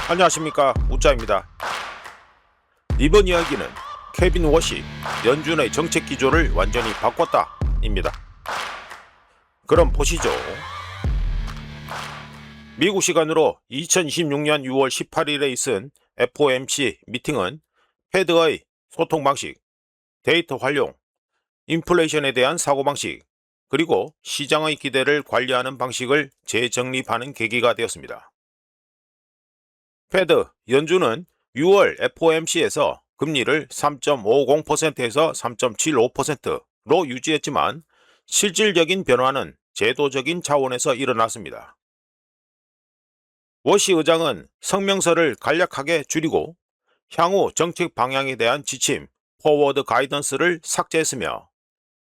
안녕하십니까, 우짜입니다. 이번 이야기는 케빈 워시 연준의 정책 기조를 완전히 바꿨다 입니다. 그럼 보시죠. 미국 시간으로 2026년 6월 18일에 있은 FOMC 미팅은 패드의 소통 방식, 데이터 활용, 인플레이션에 대한 사고방식, 그리고 시장의 기대를 관리하는 방식을 재정립하는 계기가 되었습니다. 패드 연준은 6월 FOMC에서 금리를 3.50%에서 3.75%로 유지했지만 실질적인 변화는 제도적인 차원에서 일어났습니다. 워시 의장은 성명서를 간략하게 줄이고 향후 정책 방향에 대한 지침, 포워드 가이던스를 삭제했으며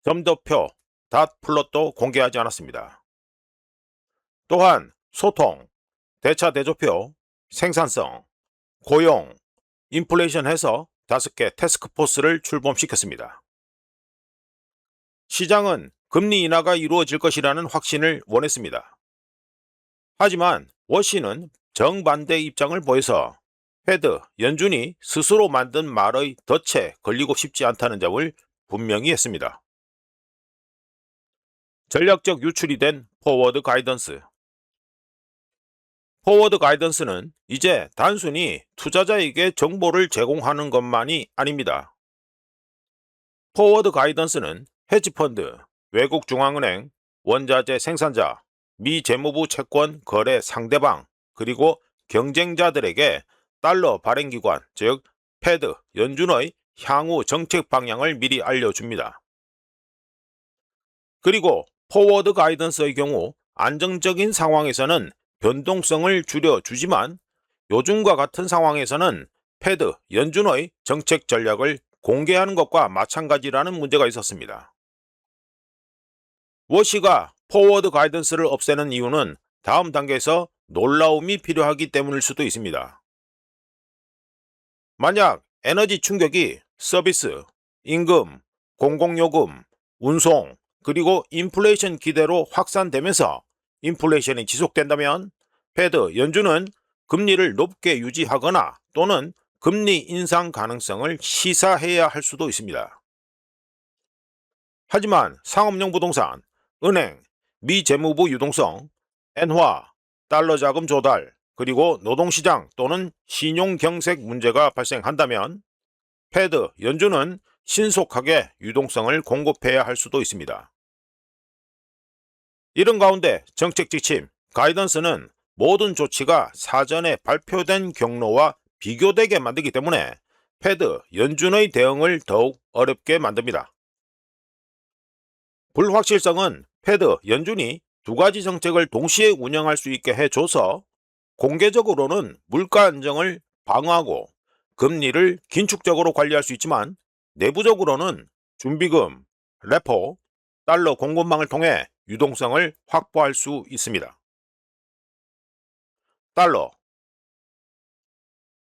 점도표, 닷 플롯도 공개하지 않았습니다. 또한 소통, 대차 대조표, 생산성, 고용, 인플레이션 해서 5개 태스크포스를 출범시켰습니다. 시장은 금리 인하가 이루어질 것이라는 확신을 원했습니다. 하지만 워시는 정반대 입장을 보여서 패드, 연준이 스스로 만든 말의 덫에 걸리고 싶지 않다는 점을 분명히 했습니다. 전략적 유출이 된 포워드 가이던스. 포워드 가이던스는 이제 단순히 투자자에게 정보를 제공하는 것만이 아닙니다. 포워드 가이던스는 헤지펀드, 외국 중앙은행, 원자재 생산자, 미 재무부 채권 거래 상대방, 그리고 경쟁자들에게 달러 발행기관, 즉 패드, 연준의 향후 정책 방향을 미리 알려줍니다. 그리고 포워드 가이던스의 경우 안정적인 상황에서는 변동성을 줄여주지만 요즘과 같은 상황에서는 패드, 연준의 정책 전략을 공개하는 것과 마찬가지라는 문제가 있었습니다. 워시가 포워드 가이던스를 없애는 이유는 다음 단계에서 놀라움이 필요하기 때문일 수도 있습니다. 만약 에너지 충격이 서비스, 임금, 공공요금, 운송, 그리고 인플레이션 기대로 확산되면서 인플레이션이 지속된다면 패드, 연준은 금리를 높게 유지하거나 또는 금리 인상 가능성을 시사해야 할 수도 있습니다. 하지만 상업용 부동산, 은행, 미 재무부 유동성, 엔화, 달러 자금 조달, 그리고 노동시장 또는 신용경색 문제가 발생한다면 패드, 연준은 신속하게 유동성을 공급해야 할 수도 있습니다. 이런 가운데 정책 지침, 가이던스는 모든 조치가 사전에 발표된 경로와 비교되게 만들기 때문에 패드, 연준의 대응을 더욱 어렵게 만듭니다. 불확실성은 패드, 연준이 두 가지 정책을 동시에 운영할 수 있게 해줘서 공개적으로는 물가 안정을 방어하고 금리를 긴축적으로 관리할 수 있지만 내부적으로는 준비금, 레포, 달러 공급망을 통해 유동성을 확보할 수 있습니다. 달러.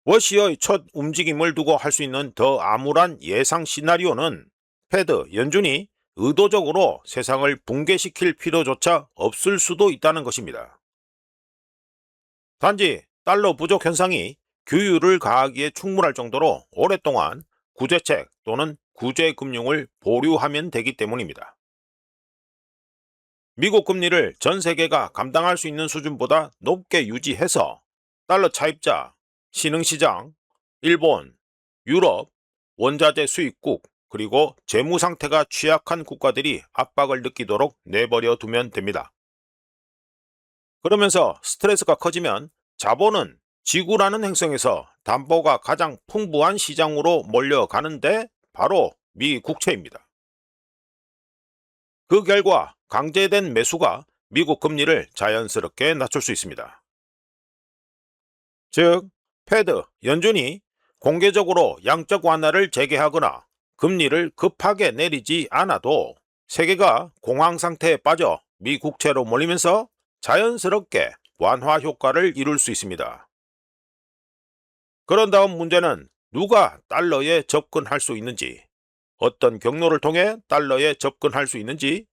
워시의 첫 움직임을 두고 할 수 있는 더 암울한 예상 시나리오는 패드, 연준이 의도적으로 세상을 붕괴시킬 필요조차 없을 수도 있다는 것입니다. 단지 달러 부족 현상이 규율을 가하기에 충분할 정도로 오랫동안 구제책 또는 구제금융을 보류하면 되기 때문입니다. 미국 금리를 전 세계가 감당할 수 있는 수준보다 높게 유지해서 달러 차입자, 신흥시장, 일본, 유럽, 원자재 수입국, 그리고 재무 상태가 취약한 국가들이 압박을 느끼도록 내버려 두면 됩니다. 그러면서 스트레스가 커지면 자본은 지구라는 행성에서 담보가 가장 풍부한 시장으로 몰려가는데 바로 미 국채입니다. 그 결과 강제된 매수가 미국 금리를 자연스럽게 낮출 수 있습니다. 즉, 패드, 연준이 공개적으로 양적 완화를 재개하거나 금리를 급하게 내리지 않아도 세계가 공황 상태에 빠져 미 국채로 몰리면서 자연스럽게 완화 효과를 이룰 수 있습니다. 그런 다음 문제는 누가 달러에 접근할 수 있는지, 어떤 경로를 통해 달러에 접근할 수 있는지,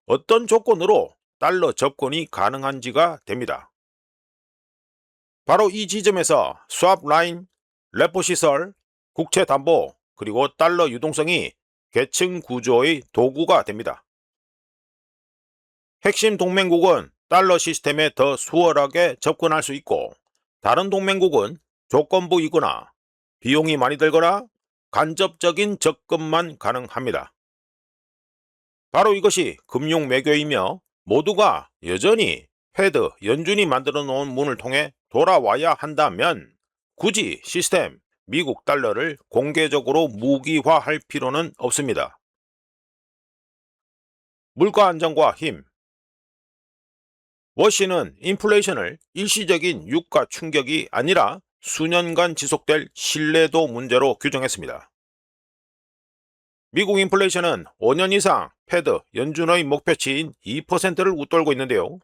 어떤 조건으로 달러 접근이 가능한지가 됩니다. 바로 이 지점에서 스왑 라인, 레포 시설, 국채 담보, 그리고 달러 유동성이 계층 구조의 도구가 됩니다. 핵심 동맹국은 달러 시스템에 더 수월하게 접근할 수 있고, 다른 동맹국은 조건부이거나 비용이 많이 들거나 간접적인 접근만 가능합니다. 바로 이것이 금융 외교이며 모두가 여전히 패드, 연준이 만들어 놓은 문을 통해 돌아와야 한다면 굳이 시스템, 미국 달러를 공개적으로 무기화할 필요는 없습니다. 물가 안정과 힘. 워시는 인플레이션을 일시적인 유가 충격이 아니라 수년간 지속될 신뢰도 문제로 규정했습니다. 미국 인플레이션은 5년 이상 패드, 연준의 목표치인 2%를 웃돌고 있는데요.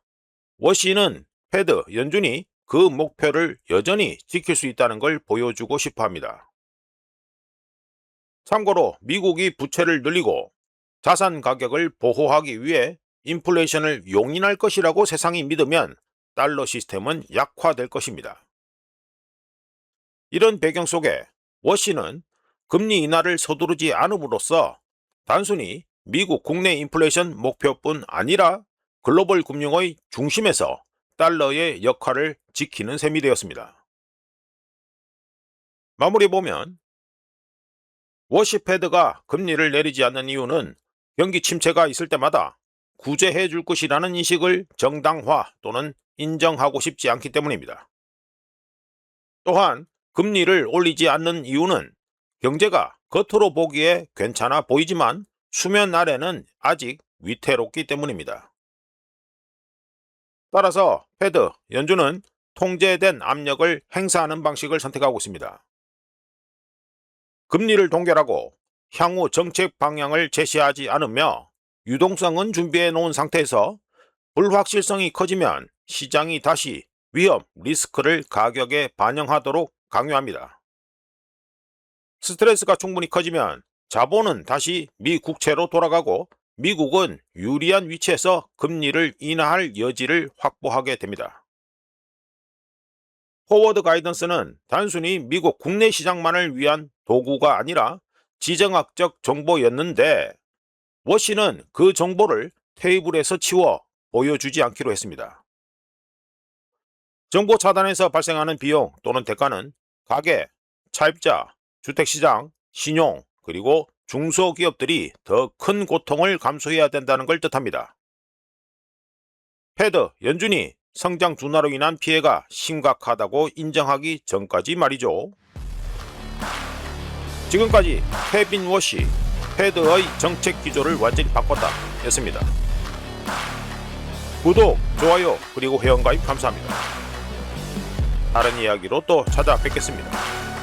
워시는 패드, 연준이 그 목표를 여전히 지킬 수 있다는 걸 보여주고 싶어 합니다. 참고로 미국이 부채를 늘리고 자산 가격을 보호하기 위해 인플레이션을 용인할 것이라고 세상이 믿으면 달러 시스템은 약화될 것입니다. 이런 배경 속에 워시는 금리 인하를 서두르지 않음으로써 단순히 미국 국내 인플레이션 목표뿐 아니라 글로벌 금융의 중심에서 달러의 역할을 지키는 셈이 되었습니다. 마무리 보면 워시 패드가 금리를 내리지 않는 이유는 경기 침체가 있을 때마다 구제해 줄 것이라는 인식을 정당화 또는 인정하고 싶지 않기 때문입니다. 또한 금리를 올리지 않는 이유는 경제가 겉으로 보기에 괜찮아 보이지만 수면 아래는 아직 위태롭기 때문입니다. 따라서 패드, 연준은 통제된 압력을 행사하는 방식을 선택하고 있습니다. 금리를 동결하고 향후 정책 방향을 제시하지 않으며 유동성은 준비해 놓은 상태에서 불확실성이 커지면 시장이 다시 위험, 리스크를 가격에 반영하도록 강요합니다. 스트레스가 충분히 커지면 자본은 다시 미 국채로 돌아가고 미국은 유리한 위치에서 금리를 인하할 여지를 확보하게 됩니다. 포워드 가이던스는 단순히 미국 국내 시장만을 위한 도구가 아니라 지정학적 정보였는데 워시는 그 정보를 테이블에서 치워 보여주지 않기로 했습니다. 정보 차단에서 발생하는 비용 또는 대가는 가계, 차입자, 주택시장, 신용, 그리고 중소기업들이 더 큰 고통을 감수해야 된다는 걸 뜻합니다. 패드, 연준이 성장 둔화로 인한 피해가 심각하다고 인정하기 전까지 말이죠. 지금까지 케빈 워시, 패드의 정책 기조를 완전히 바꿨다 였습니다. 구독, 좋아요, 그리고 회원가입 감사합니다. 다른 이야기로 또 찾아뵙겠습니다.